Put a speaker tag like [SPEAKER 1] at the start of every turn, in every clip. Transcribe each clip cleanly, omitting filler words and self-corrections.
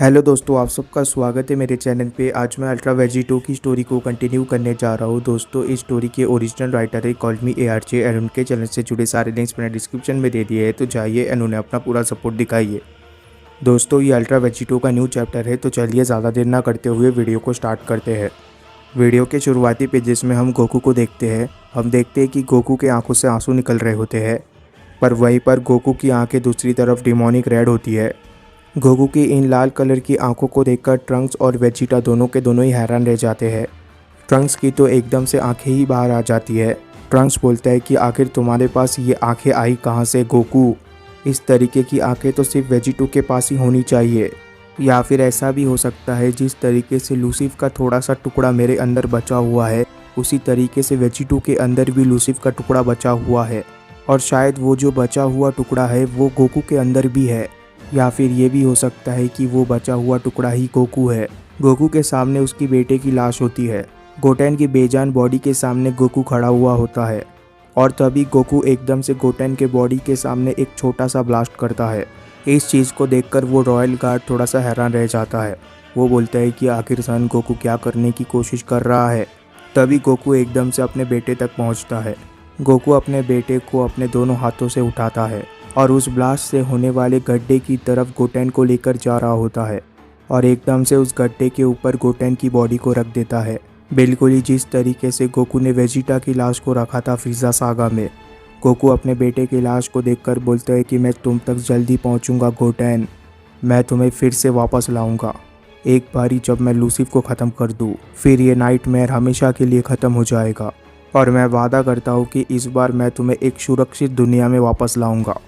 [SPEAKER 1] Hello दोस्तों, आप सबका स्वागत है मेरे चैनल पे। आज मैं अल्ट्रा वेजी 2 की स्टोरी को कंटिन्यू करने जा रहा हूँ। दोस्तों, इस स्टोरी के ओरिजिनल राइटर है कॉल मी ARJ और उनके चैनल से जुड़े सारे लिंक्स मैंने डिस्क्रिप्शन में दे दिए हैं, तो जाइए और उन्हें अपना पूरा सपोर्ट दिखाइए। दोस्तों, ये अल्ट्रा वेजी 2 का न्यू चैप्टर है, तो चलिए ज़्यादा देर ना करते हुए वीडियो को स्टार्ट करते हैं। वीडियो के शुरुआती पेजेस में हम गोकू को देखते हैं। हम देखते हैं कि गोकू के आंखों से आंसू निकल रहे होते हैं, पर वहीं पर गोकू की आंखें दूसरी तरफ डिमोनिक रेड होती है। गोकू की इन लाल कलर की आंखों को देखकर ट्रंक्स और वेजिटा दोनों के दोनों ही हैरान रह जाते हैं। ट्रंक्स की तो एकदम से आंखें ही बाहर आ जाती है। ट्रंक्स बोलता है कि आखिर तुम्हारे पास ये आंखें आई कहाँ से गोकू? इस तरीके की आंखें तो सिर्फ वेजिटू के पास ही होनी चाहिए, या फिर ऐसा भी हो सकता है जिस तरीके से लूसिफ का थोड़ा सा टुकड़ा मेरे अंदर बचा हुआ है, उसी तरीके से वेजिटू के अंदर भी लूसिफ का टुकड़ा बचा हुआ है, और शायद वो जो बचा हुआ टुकड़ा है वो गोकू के अंदर भी है, या फिर ये भी हो सकता है कि वो बचा हुआ टुकड़ा ही गोकू है। गोकू के सामने उसकी बेटे की लाश होती है। गोटेन की बेजान बॉडी के सामने गोकू खड़ा हुआ होता है, और तभी गोकू एकदम से गोटेन के बॉडी के सामने एक छोटा सा ब्लास्ट करता है। इस चीज़ को देखकर वो रॉयल गार्ड थोड़ा सा हैरान रह जाता है। वो बोलता है कि आखिर सन गोकू क्या करने की कोशिश कर रहा है। तभी गोकू एकदम से अपने बेटे तक पहुंचता है। गोकू अपने बेटे को अपने दोनों हाथों से उठाता है और उस ब्लास्ट से होने वाले गड्ढे की तरफ गोटेन को लेकर जा रहा होता है, और एकदम से उस गड्ढे के ऊपर गोटेन की बॉडी को रख देता है, बिल्कुल ही जिस तरीके से गोकू ने वेजिटा की लाश को रखा था फ्रीजा सागा में। गोकू अपने बेटे की लाश को देखकर बोलता है कि मैं तुम तक जल्दी पहुंचूंगा गोटेन, मैं तुम्हें फिर से वापस लाऊंगा। एक बारी जब मैं लूसिफ को ख़त्म कर दूँ, फिर ये नाइटमेयर हमेशा के लिए ख़त्म हो जाएगा, और मैं वादा करता हूँ कि इस बार मैं तुम्हें एक सुरक्षित दुनिया में वापस लाऊंगा।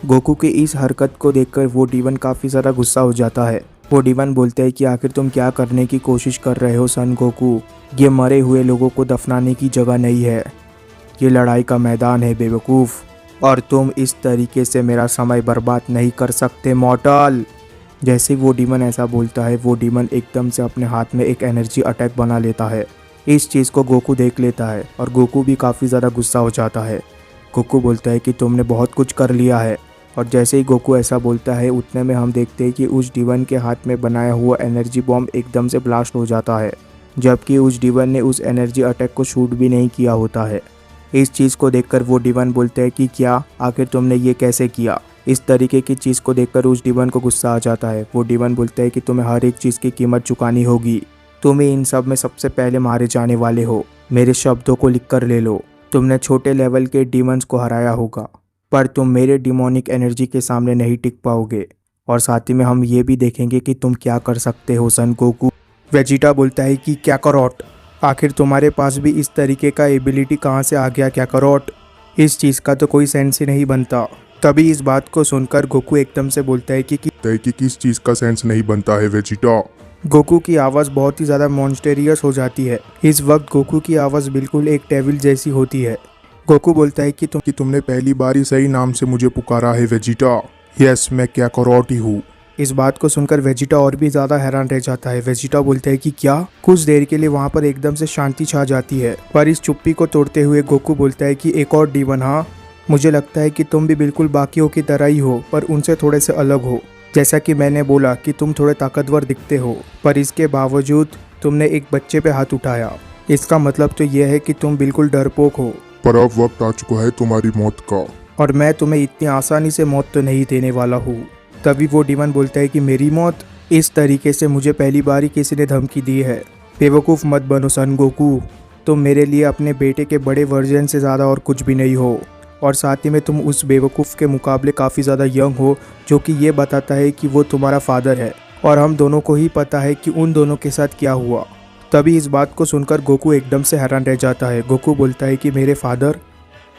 [SPEAKER 1] गोकू की इस हरकत को देखकर वो डीवन काफ़ी ज़्यादा गुस्सा हो जाता है। वो डीवन बोलता है कि आखिर तुम क्या करने की कोशिश कर रहे हो सन गोकू? ये मरे हुए लोगों को दफनाने की जगह नहीं है, ये लड़ाई का मैदान है बेवकूफ़, और तुम इस तरीके से मेरा समय बर्बाद नहीं कर सकते मॉर्टल। जैसे वो डीमन ऐसा बोलता है, वो डीमन एकदम से अपने हाथ में एक एनर्जी अटैक बना लेता है। इस चीज़ को गोकू देख लेता है और गोकू भी काफ़ी ज़्यादा गुस्सा हो जाता है। गोकू बोलता है कि तुमने बहुत कुछ कर लिया है, और जैसे ही गोकू ऐसा बोलता है उतने में हम देखते हैं कि उस डीवन के हाथ में बनाया हुआ एनर्जी बॉम्ब एकदम से ब्लास्ट हो जाता है, जबकि उस डीवन ने उस एनर्जी अटैक को शूट भी नहीं किया होता है। इस चीज़ को देखकर वो डीवन बोलता है कि क्या, आखिर तुमने ये कैसे किया? इस तरीके की चीज़ को देखकर उस डीवन को गुस्सा आ जाता है। वो डीवन बोलता है कि तुम्हें हर एक चीज़ की कीमत चुकानी होगी, तुम ही इन सब में सबसे पहले मारे जाने वाले हो। मेरे शब्दों को लिख कर ले लो। तुमने छोटे लेवल के डीमंस को हराया होगा, पर तुम मेरे डिमोनिक एनर्जी के सामने नहीं टिक पाओगे, और साथ ही में हम ये भी देखेंगे कि तुम क्या कर सकते हो सन गोकू। वेजिटा बोलता है कि क्या करोट, आखिर तुम्हारे पास भी इस तरीके का एबिलिटी कहाँ से आ गया क्या करोट? इस चीज़ का तो कोई सेंस ही नहीं बनता। तभी इस बात को सुनकर गोकू एकदम से बोलता है कि
[SPEAKER 2] किस चीज़ का सेंस नहीं बनता है वेजिटा?
[SPEAKER 1] गोकू की आवाज़ बहुत ही ज़्यादा मॉन्स्टेरियस हो जाती है। इस वक्त गोकू की आवाज़ बिल्कुल एक डेविल जैसी होती है। गोकू बोलता है कि
[SPEAKER 2] तुमने पहली बार ही सही नाम से मुझे पुकारा है वेजिटा। यस, मैं क्या करोट ही हूँ।
[SPEAKER 1] इस बात को सुनकर वेजिटा और भी ज़्यादा हैरान रह जाता है। वेजिटा बोलता है कि क्या? कुछ देर के लिए वहाँ पर एकदम से शांति छा जाती है, पर इस चुप्पी को तोड़ते हुए गोकू बोलता है कि एक और डीवन, हाँ, मुझे लगता है कि तुम भी बिल्कुल बाकियों की तरह ही हो, पर उनसे थोड़े से अलग हो। जैसा कि मैंने बोला कि तुम थोड़े ताकतवर दिखते हो, पर इसके बावजूद तुमने एक बच्चे पे हाथ उठाया। इसका मतलब तो यह है कि तुम बिल्कुल डरपोक हो।
[SPEAKER 2] पर अब वक्त आ चुका है तुम्हारी मौत का,
[SPEAKER 1] और मैं तुम्हें इतनी आसानी से मौत तो नहीं देने वाला हूँ। तभी वो डीमन बोलता है कि मेरी मौत? इस तरीके से मुझे पहली बार ही किसी ने धमकी दी है। बेवकूफ़ मत बनो सन गोकू, तुम मेरे लिए अपने बेटे के बड़े वर्जन से ज़्यादा और कुछ भी नहीं हो, और साथ ही में तुम उस बेवकूफ़ के मुकाबले काफ़ी ज़्यादा यंग हो, जो कि ये बताता है कि वो तुम्हारा फादर है, और हम दोनों को ही पता है कि उन दोनों के साथ क्या हुआ। तभी इस बात को सुनकर गोकू एकदम से हैरान रह जाता है। गोकू बोलता है कि मेरे फादर?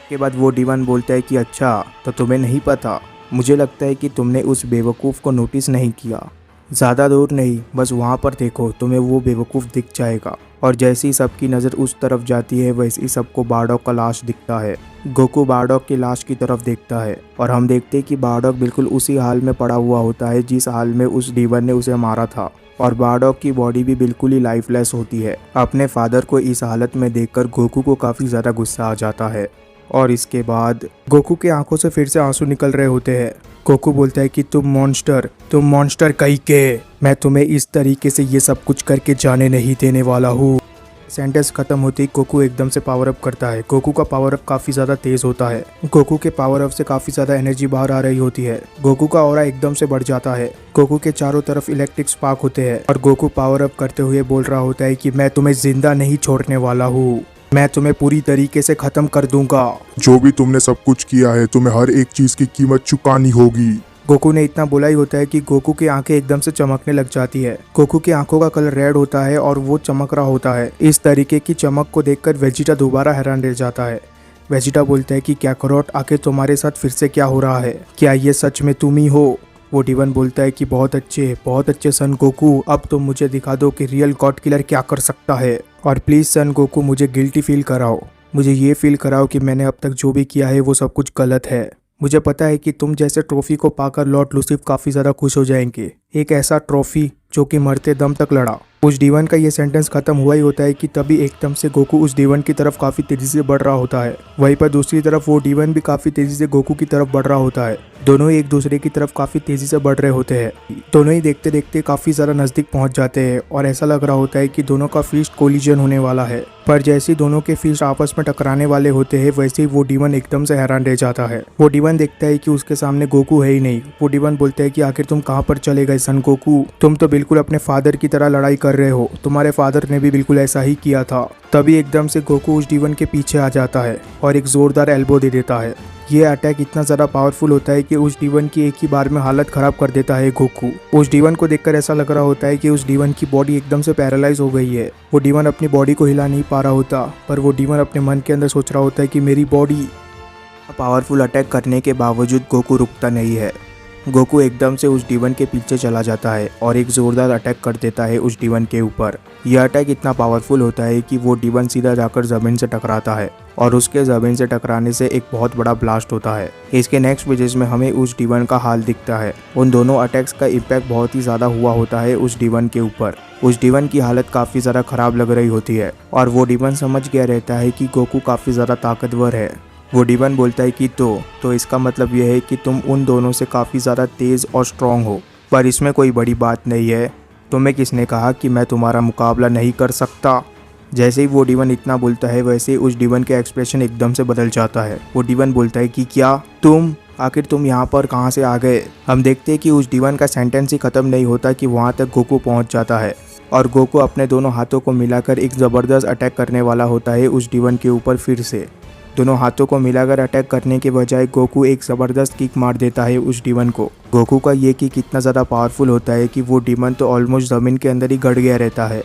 [SPEAKER 1] के बाद वो डीवन बोलता है कि अच्छा, तो तुम्हें नहीं पता? मुझे लगता है कि तुमने उस बेवकूफ़ को नोटिस नहीं किया। ज़्यादा दूर नहीं, बस वहाँ पर देखो, तुम्हें वो बेवकूफ़ दिख जाएगा। और जैसे ही सबकी नज़र उस तरफ जाती है, वैसे ही सबको बारडॉग का लाश दिखता है। गोकू बारडॉग की लाश की तरफ देखता है, और हम देखते हैं कि बारडॉग बिल्कुल उसी हाल में पड़ा हुआ होता है जिस हाल में उस डीवन ने उसे मारा था, और बारडॉग की बॉडी भी बिल्कुल ही लाइफलेस होती है। अपने फादर को इस हालत में देखकर गोकू को काफ़ी ज़्यादा गुस्सा आ जाता है, और इसके बाद गोकू के आंखों से फिर से आंसू निकल रहे होते हैं। गोकू बोलता है कि तुम मॉन्स्टर कहीं के, मैं तुम्हें इस तरीके से ये सब कुछ करके जाने नहीं देने वाला हूँ। सेंटेंस खत्म होते ही गोकू एकदम से पावर अप करता है। गोकू का पावर अप काफी ज्यादा तेज होता है। गोकू के पावर अप से काफी ज्यादा एनर्जी बाहर आ रही होती है। गोकू का ऑरा एकदम से बढ़ जाता है। गोकू के चारों तरफ इलेक्ट्रिक स्पार्क होते हैं और गोकू पावर अप करते हुए बोल रहा होता है कि मैं तुम्हें जिंदा नहीं छोड़ने वाला हूँ, मैं तुम्हें पूरी तरीके से खत्म कर दूंगा।
[SPEAKER 2] जो भी तुमने सब कुछ किया है, तुम्हें हर एक चीज की कीमत चुकानी होगी।
[SPEAKER 1] गोकू ने इतना बोला ही होता है कि गोकू की आंखें एकदम से चमकने लग जाती है। गोकू की आंखों का कलर रेड होता है और वो चमक रहा होता है। इस तरीके की चमक को देखकर वेजिटा दोबारा हैरान रह जाता है। वेजिटा बोलता है कि काकारोट, आखिर तुम्हारे साथ फिर से क्या हो रहा है? क्या ये सच में तुम ही हो? वो डीवन बोलता है कि बहुत अच्छे सन गोकू, अब तुम मुझे दिखा दो कि रियल गॉड किलर क्या कर सकता है। और प्लीज सन गोकू, मुझे गिल्टी फील कराओ, मुझे ये फील कराओ कि मैंने अब तक जो भी किया है वो सब कुछ गलत है। मुझे पता है कि तुम जैसे ट्रॉफी को पाकर लॉर्ड लूसीफ काफी ज्यादा खुश हो जाएंगे, एक ऐसा ट्रॉफी जो कि मरते दम तक लड़ा। उस डीवन का ये सेंटेंस खत्म हुआ ही होता है कि तभी एकदम से गोकू उस डीवन की तरफ काफी तेजी से बढ़ रहा होता है। वहीं पर दूसरी तरफ वो डीवन भी काफी तेजी से गोकू की तरफ बढ़ रहा होता है। दोनों ही एक दूसरे की तरफ काफी तेजी से बढ़ रहे होते हैं। दोनों ही देखते देखते काफी ज्यादा नजदीक पहुंच जाते हैं और ऐसा लग रहा होता है कि दोनों का फिस्ट कोलिजन होने वाला है। पर जैसे ही दोनों के फिस्ट आपस में टकराने वाले होते हैं, वैसे ही वो डीवन एकदम से हैरान रह जाता है। वो डीवन देखता है कि उसके सामने गोकू है ही नहीं। वो डीवन बोलता है कि आखिर तुम कहाँ पर चले गए सन गोकू? तुम तो बिल्कुल अपने फादर की तरह लड़ाई कर रहे हो, तुम्हारे फादर ने भी बिल्कुल ऐसा ही किया था। तभी एकदम से गोकू उस डीवन के पीछे आ जाता है और एक जोरदार एल्बो दे देता है। ये अटैक इतना ज़्यादा पावरफुल होता है कि उस डीवन की एक ही बार में हालत खराब कर देता है गोकू। उस डीवन को देखकर ऐसा लग रहा होता है कि उस डीवन की बॉडी एकदम से पैरालाइज हो गई है। वो डीवन अपनी बॉडी को हिला नहीं पा रहा होता, पर वो डीवन अपने मन के अंदर सोच रहा होता है कि मेरी बॉडी। पावरफुल अटैक करने के बावजूद गोकू रुकता नहीं है। गोकू एकदम से उस डीवन के पीछे चला जाता है और एक जोरदार अटैक कर देता है उस डीवन के ऊपर। यह अटैक इतना पावरफुल होता है कि वो डीवन सीधा जाकर जमीन से टकराता है और उसके जमीन से टकराने से एक बहुत बड़ा ब्लास्ट होता है। इसके नेक्स्ट पेजेस में हमें उस डीवन का हाल दिखता है। उन दोनों अटैक्स का इम्पैक्ट बहुत ही ज़्यादा हुआ होता है उस डीवन के ऊपर। उस डीवन की हालत काफ़ी ज़्यादा खराब लग रही होती है और वो डीवन समझ गया रहता है कि गोकू काफ़ी ज़्यादा ताकतवर है। वो डीवन बोलता है कि तो इसका मतलब यह है कि तुम उन दोनों से काफ़ी ज़्यादा तेज़ और स्ट्रॉन्ग हो, पर इसमें कोई बड़ी बात नहीं है। तुम्हें किसने कहा कि मैं तुम्हारा मुकाबला नहीं कर सकता? जैसे ही वो डीवन इतना बोलता है, वैसे ही उस डीवन के एक्सप्रेशन एकदम से बदल जाता है। वो डीवन बोलता है कि क्या आखिर तुम यहाँ पर कहाँ से आ गए? हम देखते हैं कि उस डीवन का सेंटेंस ही ख़त्म नहीं होता कि वहाँ तक गोकू पहुँच जाता है और गोकू अपने दोनों हाथों को मिलाकर एक ज़बरदस्त अटैक करने वाला होता है उस डीवन के ऊपर। फिर से दोनों हाथों को मिलाकर अटैक करने के बजाय गोकू एक ज़बरदस्त किक मार देता है उस डीवन को। गोकू का ये किक इतना ज़्यादा पावरफुल होता है कि वो डीवन तो ऑलमोस्ट ज़मीन के अंदर ही गड़ गया रहता है।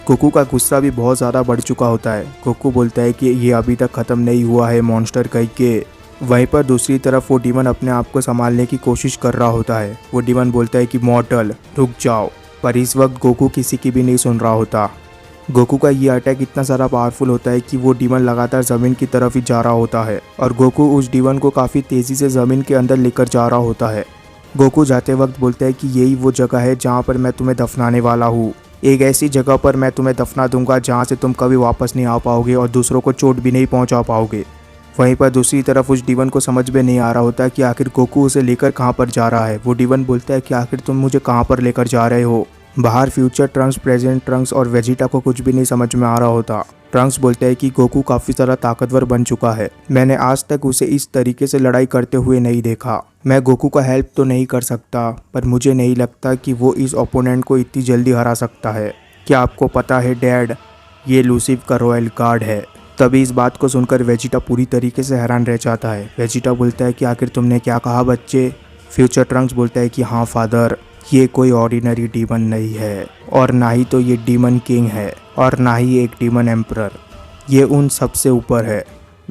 [SPEAKER 1] गोकू का गुस्सा भी बहुत ज़्यादा बढ़ चुका होता है। गोकू बोलता है कि ये अभी तक ख़त्म नहीं हुआ है मॉन्स्टर कहीं के। वहीं पर दूसरी तरफ वो डीवन अपने आप को संभालने की कोशिश कर रहा होता है। वो डीवन बोलता है कि मॉर्टल रुक जाओ, पर इस वक्त गोकू किसी की भी नहीं सुन रहा होता। गोकू का ये अटैक इतना ज़्यादा पावरफुल होता है कि वो डीवन लगातार ज़मीन की तरफ ही जा रहा होता है और गोकू उस डीवन को काफ़ी तेज़ी से ज़मीन के अंदर लेकर जा रहा होता है। गोकू जाते वक्त बोलता है कि यही वो जगह है जहाँ पर मैं तुम्हें दफनाने वाला हूँ। एक ऐसी जगह पर मैं तुम्हें दफना दूंगा जहाँ से तुम कभी वापस नहीं आ पाओगे और दूसरों को चोट भी नहीं पहुँचा पाओगे। वहीं पर दूसरी तरफ उस डीवन को समझ में नहीं आ रहा होता कि आखिर गोकू उसे लेकर कहाँ पर जा रहा है। वो डीवन बोलता है कि आखिर तुम मुझे कहाँ पर लेकर जा रहे हो? बाहर फ्यूचर ट्रंक्स, प्रेजेंट ट्रंक्स और वेजिटा को कुछ भी नहीं समझ में आ रहा होता। ट्रंक्स बोलता है कि गोकू काफ़ी ज़्यादा ताकतवर बन चुका है, मैंने आज तक उसे इस तरीके से लड़ाई करते हुए नहीं देखा। मैं गोकू का हेल्प तो नहीं कर सकता, पर मुझे नहीं लगता कि वो इस ओपोनेंट को इतनी जल्दी हरा सकता है। क्या आपको पता है डैड, ये लूसीफ का रॉयल गार्ड है। तभी इस बात को सुनकर वेजिटा पूरी तरीके से हैरान रह जाता है। वेजिटा बोलता है कि आखिर तुमने क्या कहा बच्चे? फ्यूचर ट्रंक्स बोलता है कि हाँ फादर, ये कोई ऑर्डिनरी डीमन नहीं है और ना ही तो ये डीमन किंग है और ना ही एक डीमन एम्परर, ये उन सबसे ऊपर है।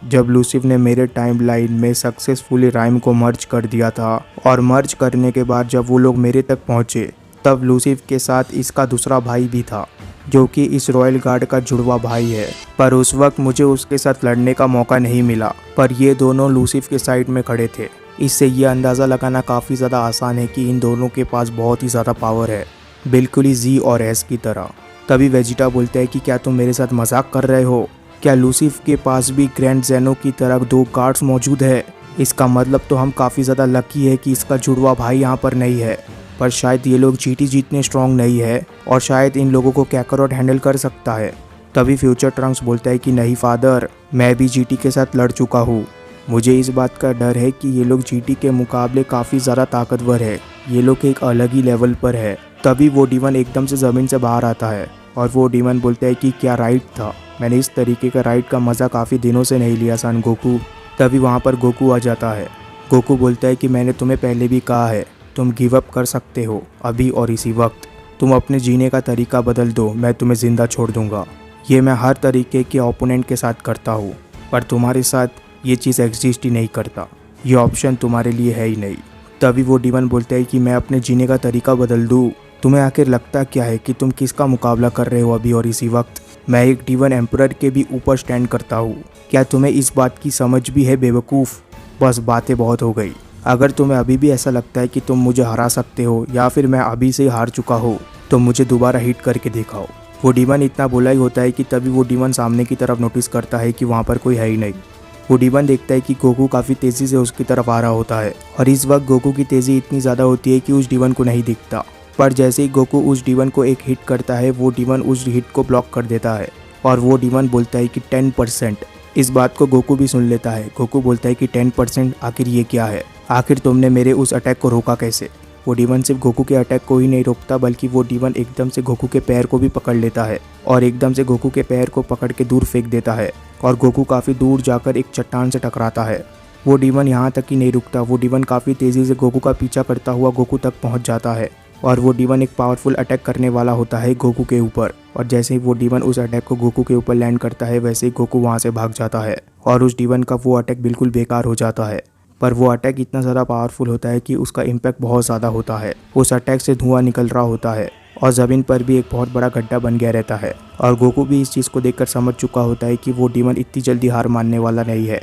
[SPEAKER 1] जब लूसीफ ने मेरे टाइमलाइन में सक्सेसफुली राइम को मर्ज कर दिया था और मर्ज करने के बाद जब वो लोग मेरे तक पहुँचे, तब लूसीफ के साथ इसका दूसरा भाई भी था जो कि इस रॉयल गार्ड का जुड़वा भाई है, पर उस वक्त मुझे उसके साथ लड़ने का मौका नहीं मिला। पर ये दोनों लूसीफ के साइड में खड़े थे। इससे ये अंदाज़ा लगाना काफ़ी ज़्यादा आसान है कि इन दोनों के पास बहुत ही ज़्यादा पावर है, बिल्कुल ही जी और एस की तरह। तभी वेजिटा बोलता है कि क्या तुम मेरे साथ मजाक कर रहे हो? क्या लूसिफ के पास भी ग्रैंड ज़ेनो की तरह 2 गार्ड्स मौजूद है? इसका मतलब तो हम काफ़ी ज़्यादा लकी है कि इसका जुड़वा भाई यहाँ पर नहीं है। पर शायद ये लोग जीटी जितने स्ट्रॉन्ग नहीं है और शायद इन लोगों को कैकरॉट हैंडल कर सकता है। तभी फ्यूचर ट्रंक्स बोलता है कि नहीं फादर, मैं भी जीटी के साथ लड़ चुका हूँ। मुझे इस बात का डर है कि ये लोग जीटी के मुकाबले काफ़ी ज़्यादा ताकतवर है। ये लोग एक अलग ही लेवल पर है। तभी वो डीमन एकदम से ज़मीन से बाहर आता है और वो डीमन बोलता है कि क्या राइड था, मैंने इस तरीके का राइड का मज़ा काफ़ी दिनों से नहीं लिया सन गोकू। तभी वहाँ पर गोकू आ जाता है। गोकू बोलता है कि मैंने तुम्हें पहले भी कहा है, तुम गिव अप कर सकते हो अभी और इसी वक्त। तुम अपने जीने का तरीका बदल दो, मैं तुम्हें ज़िंदा छोड़ दूंगा। ये मैं हर तरीके के ओपोनेंट के साथ करता हूँ, पर तुम्हारे साथ ये चीज़ एग्जिस्ट ही नहीं करता। ये ऑप्शन तुम्हारे लिए है ही नहीं। तभी वो डीमन बोलता है कि मैं अपने जीने का तरीका बदल दूँ? तुम्हें आखिर लगता क्या है कि तुम किसका मुकाबला कर रहे हो अभी और इसी वक्त? मैं एक डीवन एम्परर के भी ऊपर स्टैंड करता हूँ। क्या तुम्हें इस बात की समझ भी है बेवकूफ़? बस बातें बहुत हो गई। अगर तुम्हें अभी भी ऐसा लगता है कि तुम मुझे हरा सकते हो या फिर मैं अभी से ही हार चुका हूँ, तो मुझे दोबारा हिट करके दिखाओ। वो डीमन इतना बोला ही होता है कि तभी वो डीमन सामने की तरफ नोटिस करता है कि वहाँ पर कोई है ही नहीं। वो डीमन देखता है कि गोकू काफ़ी तेज़ी से उसकी तरफ आ रहा होता है और इस वक्त गोकू की तेज़ी इतनी ज़्यादा होती है कि उस डीमन को नहीं दिखता। पर जैसे ही गोकू उस डीमन को एक हिट करता है, वो डीमन उस हिट को ब्लॉक कर देता है और वो डीमन बोलता है कि 10%। इस बात को गोकू भी सुन लेता है। गोकू बोलता है कि 10%, आखिर ये क्या है? आखिर तुमने मेरे उस अटैक को रोका कैसे? वो डीमन सिर्फ गोकू के अटैक को ही नहीं रोकता, बल्कि वो डीमन एकदम से गोकू के पैर को भी पकड़ लेता है और एकदम से गोकू के पैर को पकड़ के दूर फेंक देता है और गोकू काफ़ी दूर जाकर एक चट्टान से टकराता है। वो डीमन यहाँ तक ही नहीं रुकता। वो डीमन काफ़ी तेज़ी से गोकू का पीछा करता हुआ गोकू तक पहुँच जाता है और वो डीमन एक पावरफुल अटैक करने वाला होता है गोकू के ऊपर। और जैसे ही वो डीमन उस अटैक को गोकू के ऊपर लैंड करता है, वैसे ही गोकू वहाँ से भाग जाता है और उस डीमन का वो अटैक बिल्कुल बेकार हो जाता है। पर वो अटैक इतना ज़्यादा पावरफुल होता है कि उसका इम्पैक्ट बहुत ज़्यादा होता है। उस अटैक से धुआं निकल रहा होता है और ज़मीन पर भी एक बहुत बड़ा गड्ढा बन गया रहता है और गोकू भी इस चीज़ को देखकर समझ चुका होता है कि वो डीमन इतनी जल्दी हार मानने वाला नहीं है।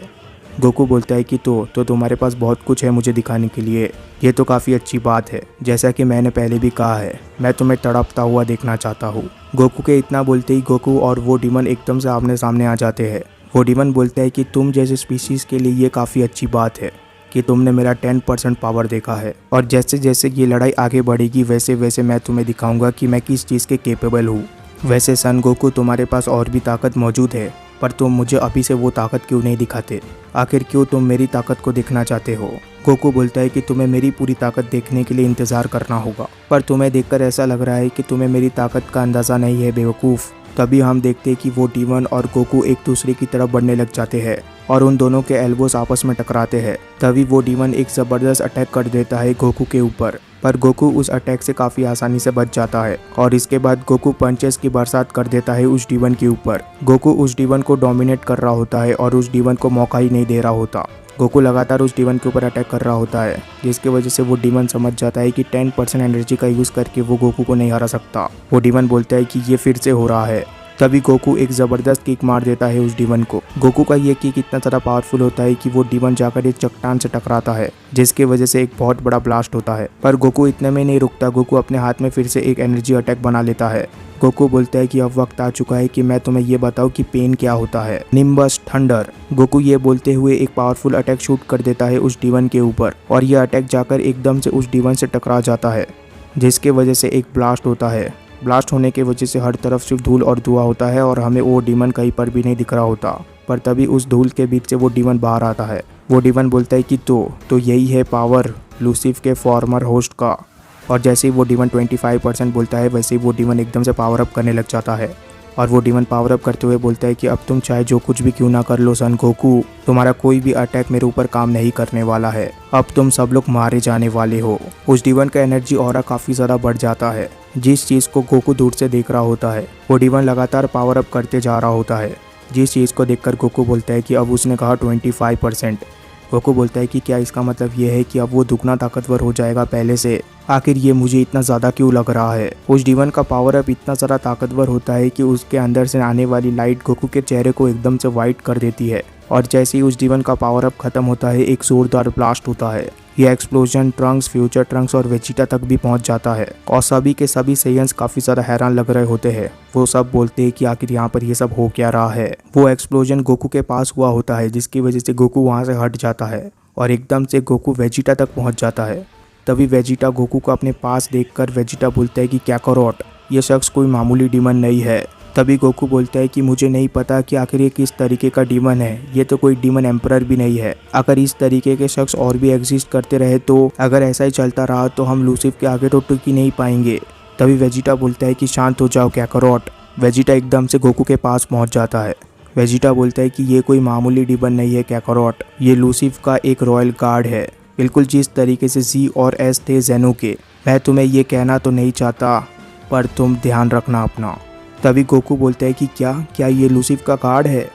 [SPEAKER 1] गोकू बोलता है कि तो तुम्हारे पास बहुत कुछ है मुझे दिखाने के लिए। ये तो काफ़ी अच्छी बात है। जैसा कि मैंने पहले भी कहा है, मैं तुम्हें तड़पता हुआ देखना चाहता हूँ। गोकू के इतना बोलते ही गोकू और वो डीमन एकदम से आमने सामने आ जाते हैं। वो डीमन बोलता है कि तुम जैसे स्पीशीज़ के लिए ये काफ़ी अच्छी बात है कि तुमने मेरा 10% पावर देखा है और जैसे जैसे ये लड़ाई आगे बढ़ेगी वैसे वैसे मैं तुम्हें दिखाऊंगा कि मैं किस चीज़ के केपेबल हूँ। वैसे सन गोकू, तुम्हारे पास और भी ताकत मौजूद है, पर तुम मुझे अभी से वो ताकत क्यों नहीं दिखाते? आखिर क्यों तुम मेरी ताकत को देखना चाहते हो? गोकू बोलता है कि तुम्हें मेरी पूरी ताकत देखने के लिए इंतज़ार करना होगा, पर तुम्हें देखकर ऐसा लग रहा है कि तुम्हें मेरी ताकत का अंदाज़ा नहीं है बेवकूफ़। तभी हम देखते हैं कि वो डीमन और गोकू एक दूसरे की तरफ बढ़ने लग जाते हैं और उन दोनों के एल्बोस आपस में टकराते हैं। तभी वो डीमन एक ज़बरदस्त अटैक कर देता है गोकू के ऊपर, पर गोकू उस अटैक से काफ़ी आसानी से बच जाता है और इसके बाद गोकू पंचेस की बरसात कर देता है उस डीमन के ऊपर। गोकू उस डीमन को डोमिनेट कर रहा होता है और उस डीमन को मौका ही नहीं दे रहा होता। गोकू लगातार उस डीमन के ऊपर अटैक कर रहा होता है, जिसकी वजह से वो डीमन समझ जाता है कि 10% एनर्जी का यूज़ करके वो गोकू को नहीं हरा सकता। वो डीमन बोलता है कि ये फिर से हो रहा है। तभी गोकू एक ज़बरदस्त किक मार देता है उस डीमन को। गोकू का ये किक इतना ज़्यादा पावरफुल होता है कि वो डीमन जाकर एक चट्टान से टकराता है, जिसकी वजह से एक बहुत बड़ा ब्लास्ट होता है। पर गोकू इतने में नहीं रुकता। गोकू अपने हाथ में फिर से एक एनर्जी अटैक बना लेता है। गोकू बोलता है कि अब वक्त आ चुका है कि मैं तुम्हें ये बताऊं कि पेन क्या होता है। Nimbus thunder. गोकू ये बोलते हुए एक पावरफुल अटैक शूट कर देता है उस डीमन के ऊपर और यह अटैक जाकर एकदम से उस डीमन से टकरा जाता है, जिसके वजह से एक ब्लास्ट होता है। ब्लास्ट होने की वजह से हर तरफ सिर्फ धूल और धुआं होता है और हमें वो डीमन कहीं पर भी नहीं दिख रहा होता। पर तभी उस धूल के बीच से वो डीमन बाहर आता है। वो डीमन बोलता है कि तो यही है पावर लूसिफ के फॉर्मर होस्ट का। और जैसे ही वो डीमन 25% बोलता है, वैसे ही वो डीमन एकदम से पावर अप करने लग जाता है और वो डीमन पावर अप करते हुए बोलता है कि अब तुम चाहे जो कुछ भी क्यों ना कर लो सन गोकू, तुम्हारा कोई भी अटैक मेरे ऊपर काम नहीं करने वाला है। अब तुम सब लोग मारे जाने वाले हो। उस डीमन का एनर्जी ऑरा काफ़ी ज़्यादा बढ़ जाता है, जिस चीज़ को गोकू दूर से देख रहा होता है। वो डीमन लगातार पावर अप करते जा रहा होता है, जिस चीज़ को देखकर गोकू बोलता है कि अब उसने कहा 25%। गोकू बोलता है कि क्या इसका मतलब ये है कि अब वो दुगना ताकतवर हो जाएगा पहले से? आखिर ये मुझे इतना ज़्यादा क्यों लग रहा है? उस डीमन का पावर अप इतना ज़्यादा ताकतवर होता है कि उसके अंदर से आने वाली लाइट गोकू के चेहरे को एकदम से वाइट कर देती है और जैसे ही उस डीमन का पावर अप खत्म होता है, एक जोरदार ब्लास्ट होता है। यह एक्सप्लोजन ट्रंक्स, फ्यूचर ट्रंक्स और वेजिटा तक भी पहुंच जाता है और सभी के सभी सेयंस काफी ज्यादा हैरान लग रहे होते हैं। वो सब बोलते हैं कि आखिर यहाँ पर ये सब हो क्या रहा है। वो एक्सप्लोजन गोकू के पास हुआ होता है जिसकी वजह से गोकू वहां से हट जाता है और एकदम से गोकू वेजिटा तक पहुंच जाता है। तभी वेजिटा गोकू को अपने पास देखकर वेजिटा बोलता है कि काकारोट, ये शख्स कोई मामूली डीमन नहीं है। तभी गोकू बोलता है कि मुझे नहीं पता कि आखिर ये किस तरीके का डीमन है, ये तो कोई डीमन एम्परर भी नहीं है। अगर इस तरीके के शख्स और भी एग्जिस्ट करते रहे तो अगर ऐसा ही चलता रहा तो हम लूसिफ के आगे तो टिक ही नहीं पाएंगे। तभी वेजिटा बोलता है कि शांत हो जाओ काकारोट। वेजिटा एकदम से गोकू के पास पहुंच जाता है। वेजिटा बोलता है कि ये कोई मामूली डीमन नहीं है काकारोट, ये लूसिफ का एक रॉयल गार्ड है, बिल्कुल जिस तरीके से जी और एस थे जेनो के। मैं तुम्हें ये कहना तो नहीं चाहता पर तुम ध्यान रखना अपना। तभी गोकू बोलता है कि क्या ये लूसिफ का गार्ड है।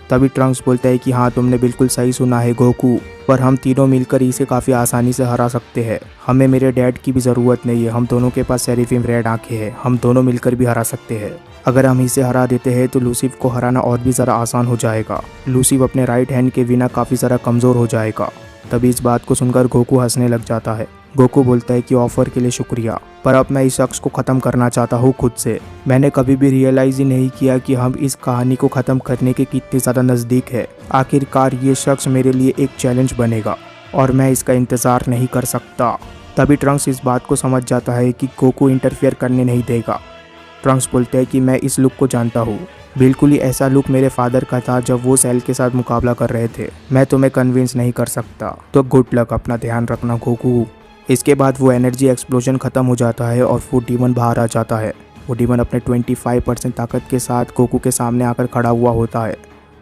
[SPEAKER 1] तभी ट्रंक्स बोलता है कि हाँ तुमने बिल्कुल सही सुना है गोकू, पर हम तीनों मिलकर इसे काफ़ी आसानी से हरा सकते हैं। हमें मेरे डैड की भी ज़रूरत नहीं है, हम दोनों के पास सेरेफिम रेड आंखें हैं, हम दोनों मिलकर भी हरा सकते हैं। अगर हम इसे हरा देते हैं तो लूसिफ को हराना और भी ज़रा आसान हो जाएगा। लूसिफ अपने राइट हैंड के बिना काफ़ी ज़रा कमज़ोर हो जाएगा। तभी इस बात को सुनकर गोकू हंसने लग जाता है। गोकू बोलता है कि ऑफर के लिए शुक्रिया, पर अब मैं इस शख्स को ख़त्म करना चाहता हूँ खुद से। मैंने कभी भी रियलाइज़ ही नहीं किया कि हम इस कहानी को ख़त्म करने के कितने ज़्यादा नज़दीक है। आखिरकार ये शख्स मेरे लिए एक चैलेंज बनेगा और मैं इसका इंतज़ार नहीं कर सकता। तभी ट्रंक्स इस बात को समझ जाता है कि गोकू इंटरफेयर करने नहीं देगा। ट्रंक्स बोलते हैं कि मैं इस लुक को जानता हूँ, बिल्कुल ही ऐसा लुक मेरे फादर का था जब वो सेल के साथ मुकाबला कर रहे थे। मैं तुम्हें कन्विंस नहीं कर सकता, तो गुड लक, अपना ध्यान रखना गोकू। इसके बाद वो एनर्जी एक्सप्लोजन ख़त्म हो जाता है और वो डीमन बाहर आ जाता है। वो डीमन अपने 25% ताकत के साथ गोकू के सामने आकर खड़ा हुआ होता है।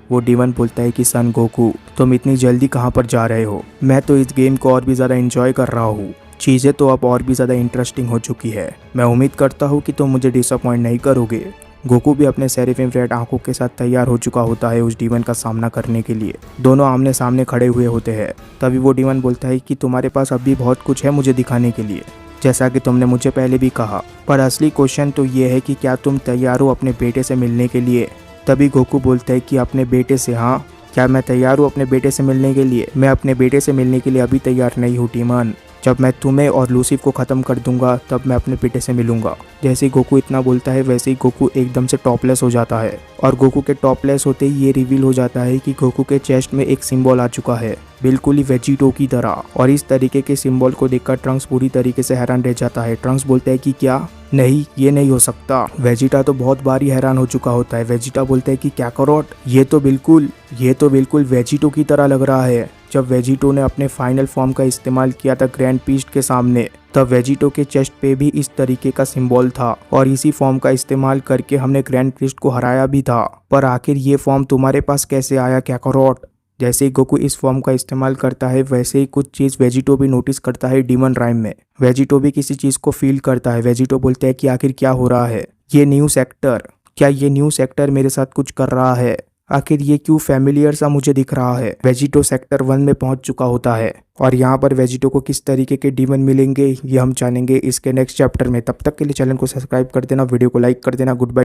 [SPEAKER 1] वो डीमन बोलता है कि सन गोकू, तुम इतनी जल्दी कहाँ पर जा रहे हो? मैं तो इस गेम को और भी ज़्यादा एंजॉय कर रहा हूँ, चीज़ें तो अब और भी ज़्यादा इंटरेस्टिंग हो चुकी है। मैं उम्मीद करता हूँ कि तुम मुझे डिसअपॉइंट नहीं करोगे। गोकू भी अपने सेरेफिम रेड आंखों के साथ तैयार हो चुका होता है उस डीमन का सामना करने के लिए। दोनों आमने सामने खड़े हुए होते हैं। तभी वो डीमन बोलता है कि तुम्हारे पास अभी बहुत कुछ है मुझे दिखाने के लिए, जैसा कि तुमने मुझे पहले भी कहा, पर असली क्वेश्चन तो ये है कि क्या तुम तैयार हो अपने बेटे से मिलने के लिए? तभी गोकू बोलता है कि अपने बेटे से? हाँ, क्या मैं तैयार हूँ अपने बेटे से मिलने के लिए? मैं अपने बेटे से मिलने के लिए अभी तैयार नहीं हूँ डीमन। जब मैं तुम्हें और लूसिफ को ख़त्म कर दूंगा तब मैं अपने बेटे से मिलूंगा। जैसे ही गोकू इतना बोलता है वैसे ही गोकू एकदम से टॉपलेस हो जाता है और गोकू के टॉपलेस होते ही ये रिवील हो जाता है कि गोकू के चेस्ट में एक सिंबल आ चुका है, बिल्कुल ही वेजिटो की तरह। और इस तरीके के सिंबल को देखकर ट्रंक्स पूरी तरीके से हैरान रह जाता है। ट्रंक्स बोलता है कि क्या? नहीं, ये नहीं हो सकता। वेजिटा तो बहुत बार ही हैरान हो चुका होता है। वेजिटा बोलता है कि काकारोट, ये तो बिल्कुल वेजिटो की तरह लग रहा है। जब वेजिटो ने अपने फाइनल फॉर्म का इस्तेमाल किया था ग्रैंड पीस्ट के सामने, तब वेजिटो के चेस्ट पे भी इस तरीके का सिंबल था और इसी फॉर्म का इस्तेमाल करके हमने ग्रैंड पीस्ट को हराया भी था। पर आखिर ये फॉर्म तुम्हारे पास कैसे आया काकारोट? जैसे ही गोकू इस फॉर्म का इस्तेमाल करता है वैसे ही कुछ चीज़ वेजिटो भी नोटिस करता है डीमन राइम में। वेजिटो भी किसी चीज़ को फील करता है। वेजिटो बोलता है कि आखिर क्या हो रहा है? ये न्यू सेक्टर, क्या ये न्यू सेक्टर मेरे साथ कुछ कर रहा है? आखिर ये क्यों फैमिलियर सा मुझे दिख रहा है? वेजिटो सेक्टर 1 में पहुंच चुका होता है और यहाँ पर वेजिटो को किस तरीके के डीमन मिलेंगे ये हम जानेंगे इसके नेक्स्ट चैप्टर में। तब तक के लिए चैनल को सब्सक्राइब कर देना, वीडियो को लाइक कर देना। Good bye.